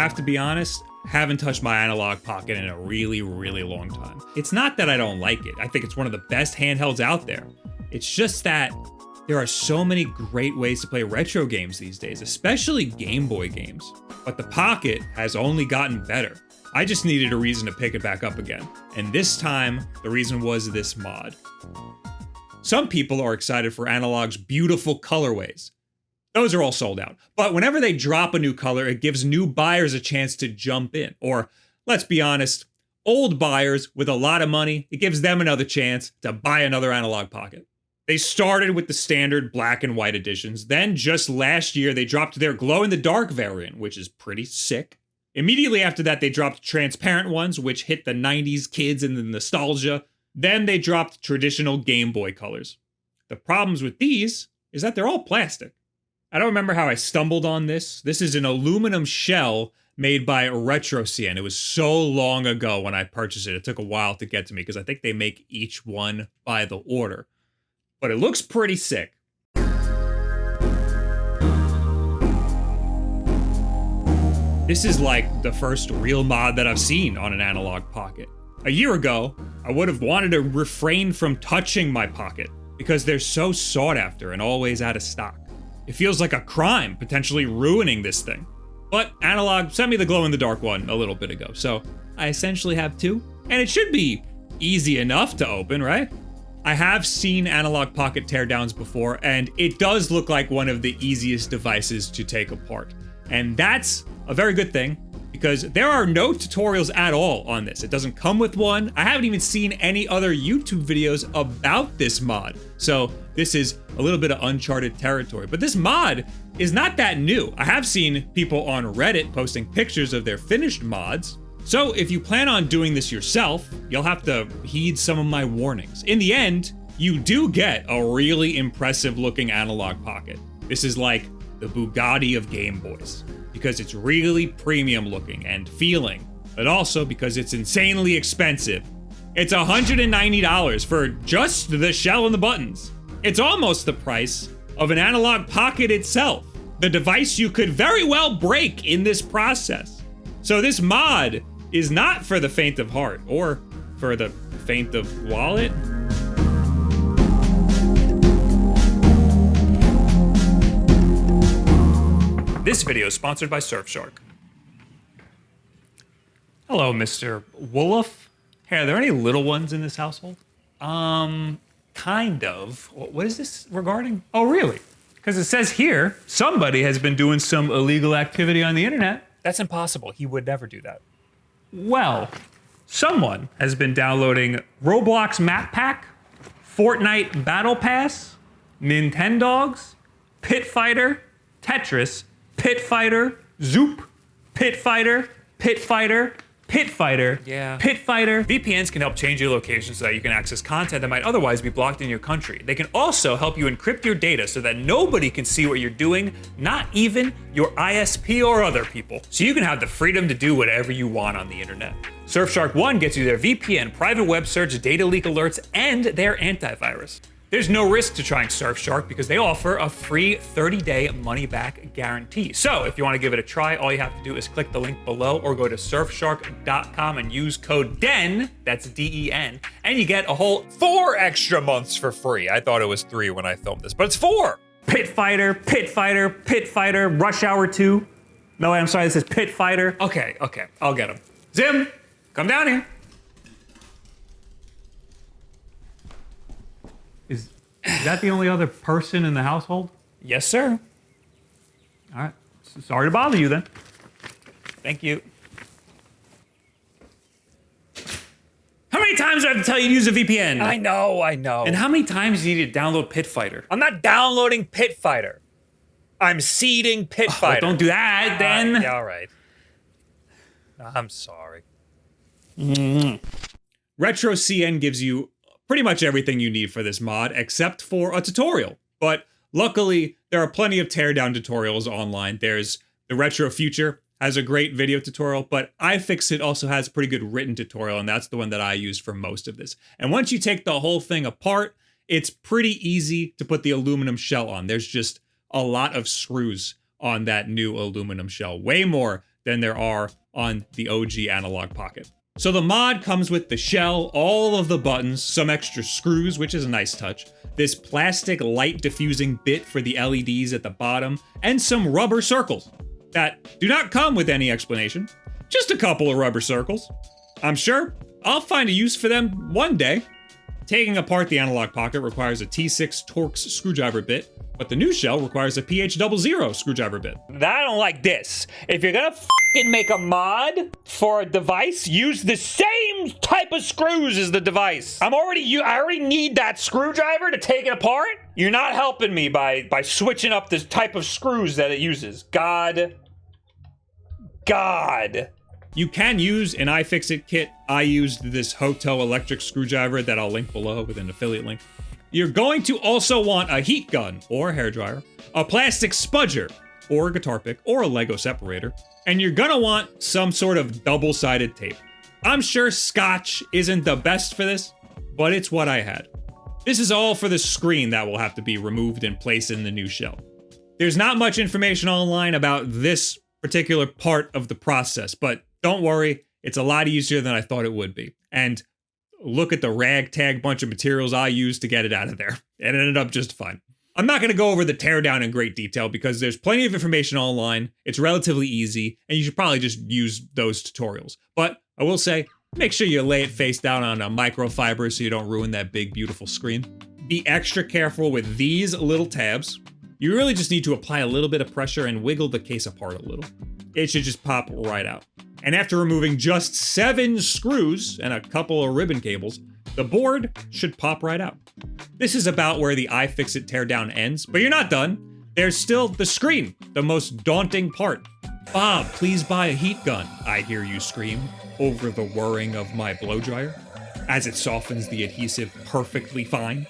Have to be honest, haven't touched my Analogue Pocket in a really, really long time. It's not that I don't like it. I think it's one of the best handhelds out there. It's just that there are so many great ways to play retro games these days, especially Game Boy games. But the Pocket has only gotten better. I just needed a reason to pick it back up again. And this time, the reason was this mod. Some people are excited for Analogue's beautiful colorways. Those are all sold out. But whenever they drop a new color, it gives new buyers a chance to jump in. Or, let's be honest, old buyers with a lot of money, it gives them another chance to buy another Analogue Pocket. They started with the standard black and white editions. Then just last year, they dropped their glow-in-the-dark variant, which is pretty sick. Immediately after that, they dropped transparent ones, which hit the 90s kids and the nostalgia. Then they dropped traditional Game Boy colors. The problems with these is that they're all plastic. I don't remember how I stumbled on this. This is an aluminum shell made by RetroCN. It was so long ago when I purchased it. It took a while to get to me because I think they make each one by the order. But it looks pretty sick. This is like the first real mod that I've seen on an Analogue Pocket. A year ago, I would have wanted to refrain from touching my Pocket because they're so sought after and always out of stock. It feels like a crime, potentially ruining this thing. But Analogue sent me the glow-in-the-dark one a little bit ago, so I essentially have two. And it should be easy enough to open, right? I have seen Analogue Pocket teardowns before, and it does look like one of the easiest devices to take apart. And that's a very good thing, because there are no tutorials at all on this. It doesn't come with one. I haven't even seen any other YouTube videos about this mod. So this is a little bit of uncharted territory. But this mod is not that new. I have seen people on Reddit posting pictures of their finished mods. So if you plan on doing this yourself, you'll have to heed some of my warnings. In the end, you do get a really impressive looking Analogue Pocket. This is like the Bugatti of Game Boys, because it's really premium looking and feeling, but also because it's insanely expensive. It's $190 for just the shell and the buttons. It's almost the price of an Analogue Pocket itself, the device you could very well break in this process. So this mod is not for the faint of heart or for the faint of wallet. This video is sponsored by Surfshark. Hello, Mr. Wulff. Hey, are there any little ones in this household? Kind of. What is this regarding? Oh, really? Because it says here, somebody has been doing some illegal activity on the internet. That's impossible. He would never do that. Well, someone has been downloading Roblox Map Pack, Fortnite Battle Pass, Nintendogs, Pit Fighter, Tetris, Pit Fighter, Zoop, Pit Fighter, Pit Fighter, Pit Fighter, Pit Fighter. VPNs can help change your location so that you can access content that might otherwise be blocked in your country. They can also help you encrypt your data so that nobody can see what you're doing, not even your ISP or other people. So you can have the freedom to do whatever you want on the internet. Surfshark One gets you their VPN, private web search, data leak alerts, and their antivirus. There's no risk to trying Surfshark because they offer a free 30-day money-back guarantee. So if you want to give it a try, all you have to do is click the link below or go to surfshark.com and use code DEN, that's D-E-N, and you get a whole 4 extra months for free. I thought it was 3 when I filmed this, but it's 4. Pit Fighter, Pit Fighter, Pit Fighter, Rush Hour 2. No, I'm sorry, this is Pit Fighter. Okay, I'll get him. Zim, come down here. Is that the only other person in the household? Yes, sir. All right. Sorry to bother you then. Thank you. How many times do I have to tell you to use a VPN? I know. And how many times do you need to download Pit Fighter? I'm not downloading Pit Fighter. I'm seeding Pit Fighter. Don't do that, then. Yeah, all right. I'm sorry. RetroCN gives you pretty much everything you need for this mod, except for a tutorial. But luckily, there are plenty of teardown tutorials online. There's the Retro Future, has a great video tutorial, but iFixit also has a pretty good written tutorial, and that's the one that I used for most of this. And once you take the whole thing apart, it's pretty easy to put the aluminum shell on. There's just a lot of screws on that new aluminum shell, way more than there are on the OG Analogue Pocket. So the mod comes with the shell, all of the buttons, some extra screws, which is a nice touch, this plastic light diffusing bit for the LEDs at the bottom, and some rubber circles that do not come with any explanation. Just a couple of rubber circles. I'm sure I'll find a use for them one day. Taking apart the Analogue Pocket requires a T6 Torx screwdriver bit, but the new shell requires a PH00 screwdriver bit. I don't like this. If you're gonna fucking make a mod for a device, use the same type of screws as the device. I already need that screwdriver to take it apart. You're not helping me by switching up this type of screws that it uses. God. You can use an iFixit kit. I used this Hoto electric screwdriver that I'll link below with an affiliate link. You're going to also want a heat gun or a hairdryer, a plastic spudger or a guitar pick or a Lego separator, and you're gonna want some sort of double-sided tape. I'm sure Scotch isn't the best for this, but it's what I had. This is all for the screen that will have to be removed and placed in the new shell. There's not much information online about this particular part of the process, but don't worry, it's a lot easier than I thought it would be. And look at the ragtag bunch of materials I used to get it out of there. It ended up just fine. I'm not going to go over the teardown in great detail because there's plenty of information online. It's relatively easy, and you should probably just use those tutorials. But I will say, make sure you lay it face down on a microfiber so you don't ruin that big, beautiful screen. Be extra careful with these little tabs. You really just need to apply a little bit of pressure and wiggle the case apart a little. It should just pop right out. And after removing just 7 screws and a couple of ribbon cables, the board should pop right out. This is about where the iFixit teardown ends, but you're not done. There's still the screen, the most daunting part. Bob, please buy a heat gun, I hear you scream over the whirring of my blow dryer as it softens the adhesive perfectly fine.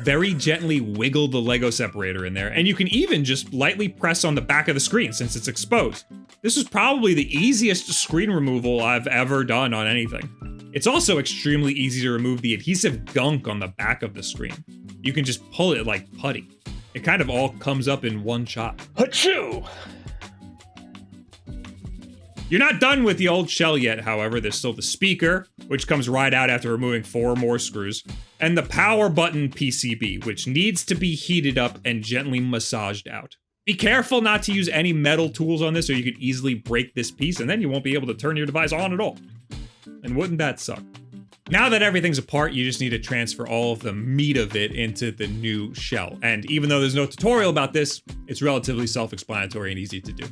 Very gently wiggle the Lego separator in there, and you can even just lightly press on the back of the screen since it's exposed. This is probably the easiest screen removal I've ever done on anything. It's also extremely easy to remove the adhesive gunk on the back of the screen. You can just pull it like putty. It kind of all comes up in one shot. Achoo! You're not done with the old shell yet, however. There's still the speaker, which comes right out after removing 4 more screws, and the power button PCB, which needs to be heated up and gently massaged out. Be careful not to use any metal tools on this or you could easily break this piece and then you won't be able to turn your device on at all. And wouldn't that suck? Now that everything's apart, you just need to transfer all of the meat of it into the new shell. And even though there's no tutorial about this, it's relatively self-explanatory and easy to do.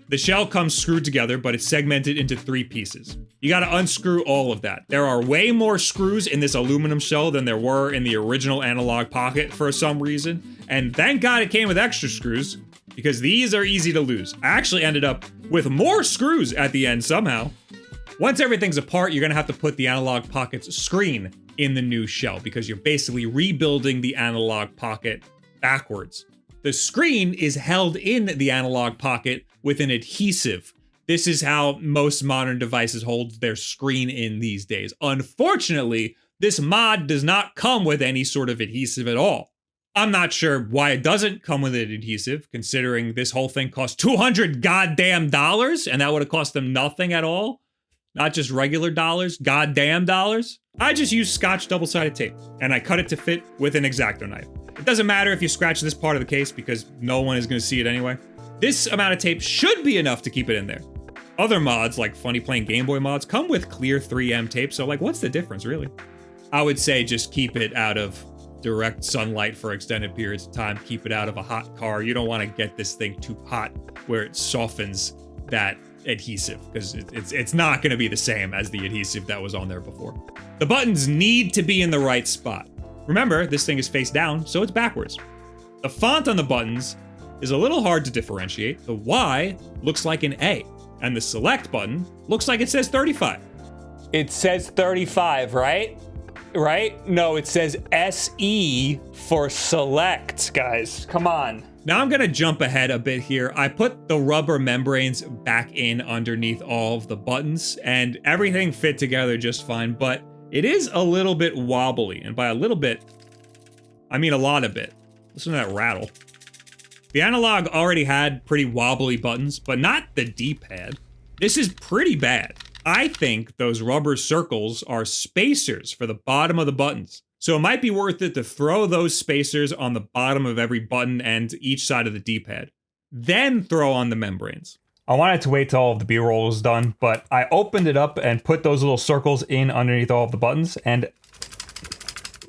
The shell comes screwed together, but it's segmented into 3 pieces. You gotta unscrew all of that. There are way more screws in this aluminum shell than there were in the original Analogue Pocket for some reason. And thank God it came with extra screws, because these are easy to lose. I actually ended up with more screws at the end somehow. Once everything's apart, you're gonna have to put the Analogue Pocket's screen in the new shell, because you're basically rebuilding the Analogue Pocket backwards. The screen is held in the Analogue Pocket with an adhesive. This is how most modern devices hold their screen in these days. Unfortunately, this mod does not come with any sort of adhesive at all. I'm not sure why it doesn't come with an adhesive, considering this whole thing cost $200 goddamn dollars, and that would have cost them nothing at all. Not just regular dollars, goddamn dollars. I just used Scotch double-sided tape, and I cut it to fit with an X-Acto knife. It doesn't matter if you scratch this part of the case because no one is going to see it anyway. This amount of tape should be enough to keep it in there. Other mods, like Funny Playing Game Boy mods, come with clear 3M tape, so like, what's the difference, really? I would say just keep it out of direct sunlight for extended periods of time. Keep it out of a hot car. You don't want to get this thing too hot where it softens that adhesive, because it's not going to be the same as the adhesive that was on there before. The buttons need to be in the right spot. Remember, this thing is face down, so it's backwards. The font on the buttons is a little hard to differentiate. The Y looks like an A, and the select button looks like it says 35. It says 35, right? Right? No, it says SE for select, guys. Come on. Now I'm gonna jump ahead a bit here. I put the rubber membranes back in underneath all of the buttons, and everything fit together just fine, but it is a little bit wobbly, and by a little bit, I mean a lot of bit. Listen to that rattle. The Analogue already had pretty wobbly buttons, but not the D-pad. This is pretty bad. I think those rubber circles are spacers for the bottom of the buttons. So it might be worth it to throw those spacers on the bottom of every button and each side of the D-pad. Then throw on the membranes. I wanted to wait till all of the B-roll was done, but I opened it up and put those little circles in underneath all of the buttons, and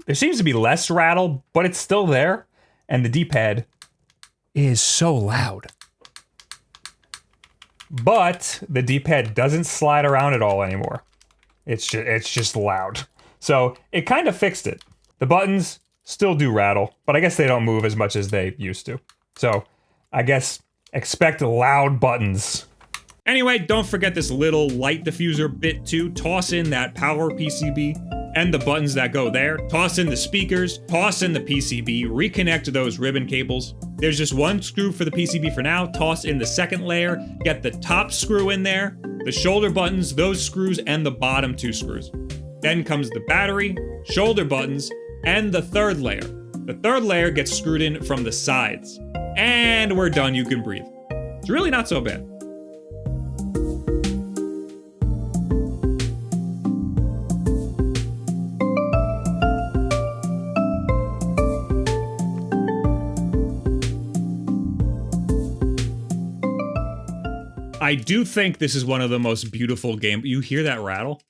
there seems to be less rattle, but it's still there, and the D-pad is so loud. But the D-pad doesn't slide around at all anymore. It's just loud. So it kind of fixed it. The buttons still do rattle, but I guess they don't move as much as they used to. So I guess expect loud buttons. Anyway, don't forget this little light diffuser bit too. Toss in that power PCB and the buttons that go there. Toss in the speakers, toss in the PCB, reconnect those ribbon cables. There's just one screw for the PCB for now. Toss in the second layer, get the top screw in there, the shoulder buttons, those screws, and the bottom two screws. Then comes the battery, shoulder buttons, and the third layer. The third layer gets screwed in from the sides. And we're done, you can breathe. It's really not so bad. I do think this is one of the most beautiful you hear that rattle?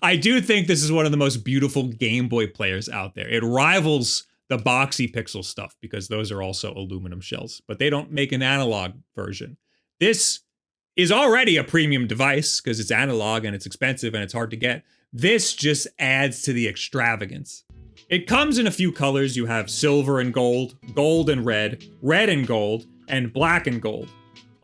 I do think this is one of the most beautiful Game Boy players out there. It rivals the boxy pixel stuff because those are also aluminum shells, but they don't make an analog version. This is already a premium device because it's analog and it's expensive and it's hard to get. This just adds to the extravagance. It comes in a few colors. You have silver and gold, gold and red and gold, and black and gold.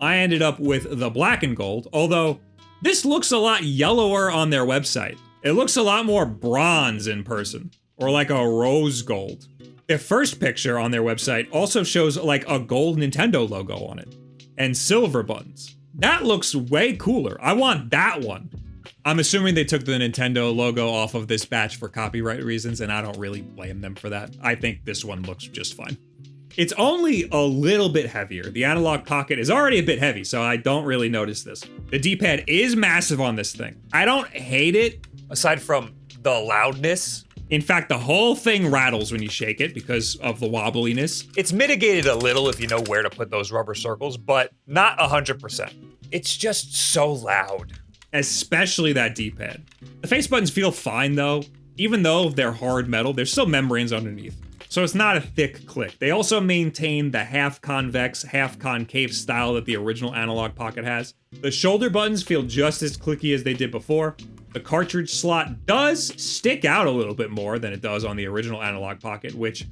I ended up with the black and gold, although this looks a lot yellower on their website. It looks a lot more bronze in person, or like a rose gold. Their first picture on their website also shows like a gold Nintendo logo on it, and silver buttons. That looks way cooler. I want that one. I'm assuming they took the Nintendo logo off of this batch for copyright reasons, and I don't really blame them for that. I think this one looks just fine. It's only a little bit heavier. The Analogue Pocket is already a bit heavy, so I don't really notice this. The D-pad is massive on this thing. I don't hate it, aside from the loudness. In fact, the whole thing rattles when you shake it because of the wobbliness. It's mitigated a little if you know where to put those rubber circles, but not 100%. It's just so loud. Especially that D-pad. The face buttons feel fine though. Even though they're hard metal, there's still membranes underneath. So it's not a thick click. They also maintain the half convex, half concave style that the original Analogue Pocket has. The shoulder buttons feel just as clicky as they did before. The cartridge slot does stick out a little bit more than it does on the original Analogue Pocket, which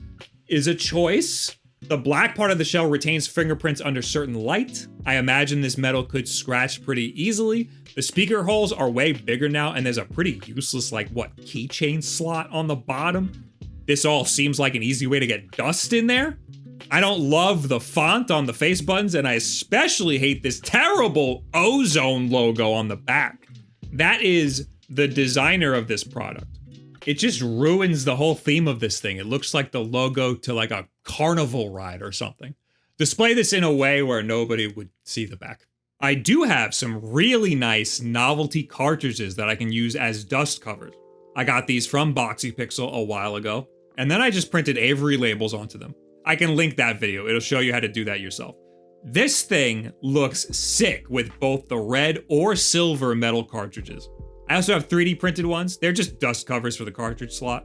is a choice. The black part of the shell retains fingerprints under certain light. I imagine this metal could scratch pretty easily. The speaker holes are way bigger now, and there's a pretty useless, keychain slot on the bottom. This all seems like an easy way to get dust in there. I don't love the font on the face buttons, and I especially hate this terrible ozone logo on the back. That is the designer of this product. It just ruins the whole theme of this thing. It looks like the logo to like a carnival ride or something. Display this in a way where nobody would see the back. I do have some really nice novelty cartridges that I can use as dust covers. I got these from Boxy Pixel a while ago, and then I just printed Avery labels onto them. I can link that video. It'll show you how to do that yourself. This thing looks sick with both the red or silver metal cartridges. I also have 3D printed ones. They're just dust covers for the cartridge slot.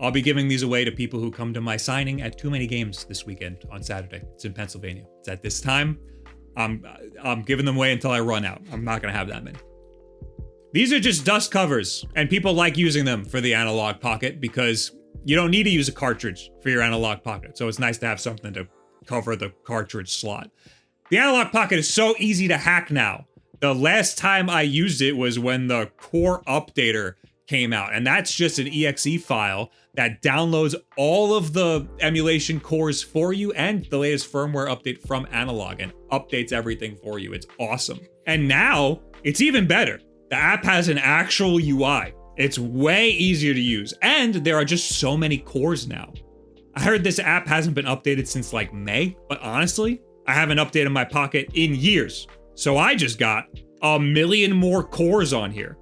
I'll be giving these away to people who come to my signing at Too Many Games this weekend on Saturday. It's in Pennsylvania. It's at this time. I'm giving them away until I run out. I'm not gonna have that many. These are just dust covers, and people like using them for the Analogue Pocket because you don't need to use a cartridge for your Analogue Pocket, so it's nice to have something to cover the cartridge slot. The Analogue Pocket is so easy to hack now. The last time I used it was when the Core Updater came out, and that's just an exe file that downloads all of the emulation cores for you and the latest firmware update from Analogue and updates everything for you. It's awesome. And now, it's even better. The app has an actual UI. It's way easier to use, and there are just so many cores now. I heard this app hasn't been updated since like May, but honestly, I haven't updated my Pocket in years. So I just got a million more cores on here.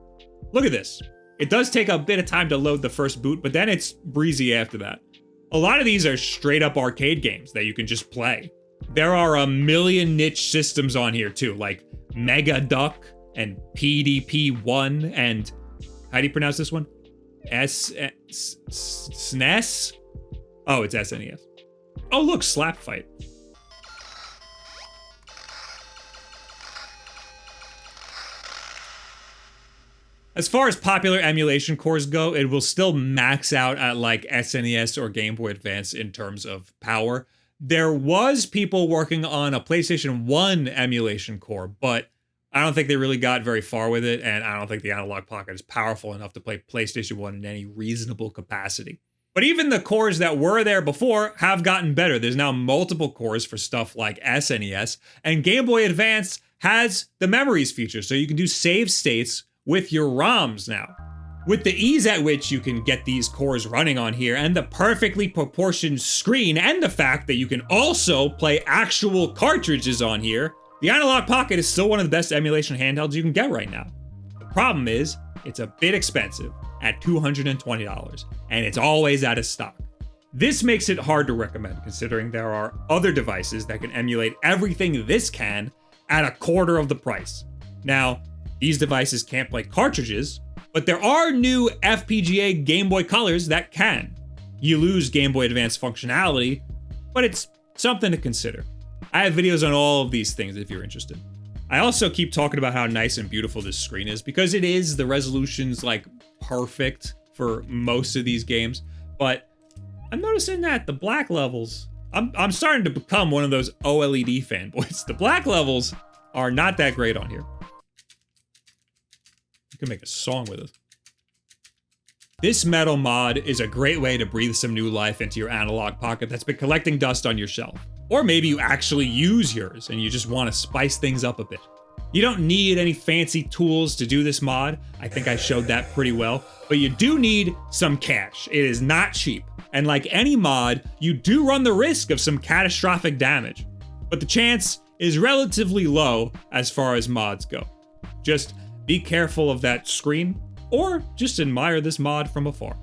Look at this. It does take a bit of time to load the first boot, but then it's breezy after that. A lot of these are straight up arcade games that you can just play. There are a million niche systems on here too, like Mega Duck and PDP-1 and, how do you pronounce this one? SNES? Oh, it's SNES. Oh, look, Slap Fight. As far as popular emulation cores go, it will still max out at like SNES or Game Boy Advance in terms of power. There was people working on a PlayStation 1 emulation core, but I don't think they really got very far with it, and I don't think the Analogue Pocket is powerful enough to play PlayStation 1 in any reasonable capacity. But even the cores that were there before have gotten better. There's now multiple cores for stuff like SNES, and Game Boy Advance has the memories feature, so you can do save states with your ROMs now. With the ease at which you can get these cores running on here, and the perfectly proportioned screen, and the fact that you can also play actual cartridges on here, the Analogue Pocket is still one of the best emulation handhelds you can get right now. The problem is, it's a bit expensive at $220, and it's always out of stock. This makes it hard to recommend, considering there are other devices that can emulate everything this can at a quarter of the price. Now, these devices can't play cartridges, but there are new FPGA Game Boy Colors that can. You lose Game Boy Advance functionality, but it's something to consider. I have videos on all of these things if you're interested. I also keep talking about how nice and beautiful this screen is, because it is. The resolution's like perfect for most of these games, but I'm noticing that the black levels, I'm starting to become one of those OLED fanboys. The black levels are not that great on here. You can make a song with it. This metal mod is a great way to breathe some new life into your Analogue Pocket that's been collecting dust on your shelf. Or maybe you actually use yours and you just want to spice things up a bit. You don't need any fancy tools to do this mod. I think I showed that pretty well. But you do need some cash. It is not cheap. And like any mod, you do run the risk of some catastrophic damage. But the chance is relatively low as far as mods go. Just be careful of that screen, or just admire this mod from afar.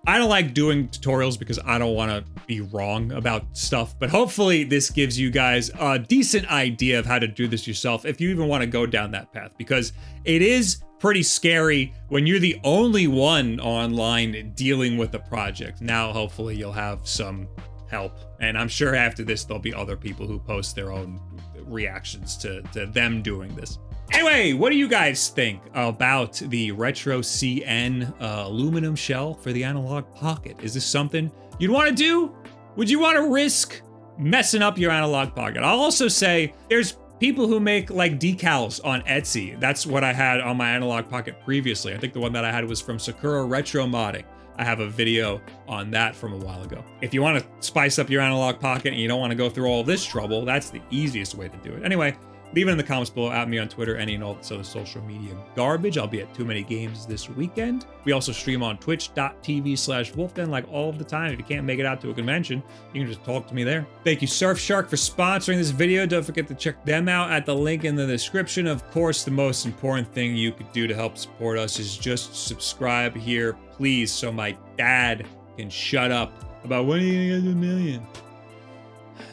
I don't like doing tutorials because I don't want to be wrong about stuff, but hopefully this gives you guys a decent idea of how to do this yourself if you even want to go down that path, because it is pretty scary when you're the only one online dealing with the project. Now, hopefully you'll have some help, and I'm sure after this there'll be other people who post their own reactions to them doing this. Anyway, what do you guys think about the RetroCN aluminum shell for the Analogue Pocket? Is this something you'd want to do? Would you want to risk messing up your Analogue Pocket? I'll also say there's people who make like decals on Etsy. That's what I had on my Analogue Pocket previously. I think the one that I had was from Sakura Retro Modding. I have a video on that from a while ago. If you want to spice up your Analogue Pocket and you don't want to go through all this trouble, that's the easiest way to do it. Anyway, leave it in the comments below, at me on Twitter, any and all this other social media garbage. I'll be at Too Many Games this weekend. We also stream on twitch.tv/Wulff like all of the time. If you can't make it out to a convention, you can just talk to me there. Thank you, Surfshark, for sponsoring this video. Don't forget to check them out at the link in the description. Of course, the most important thing you could do to help support us is just subscribe here, please, so my dad can shut up about when are you gonna get to 1 million?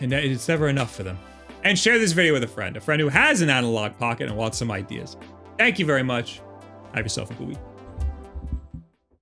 And it's never enough for them. And share this video with a friend who has an Analogue Pocket and wants some ideas. Thank you very much. Have yourself a good week.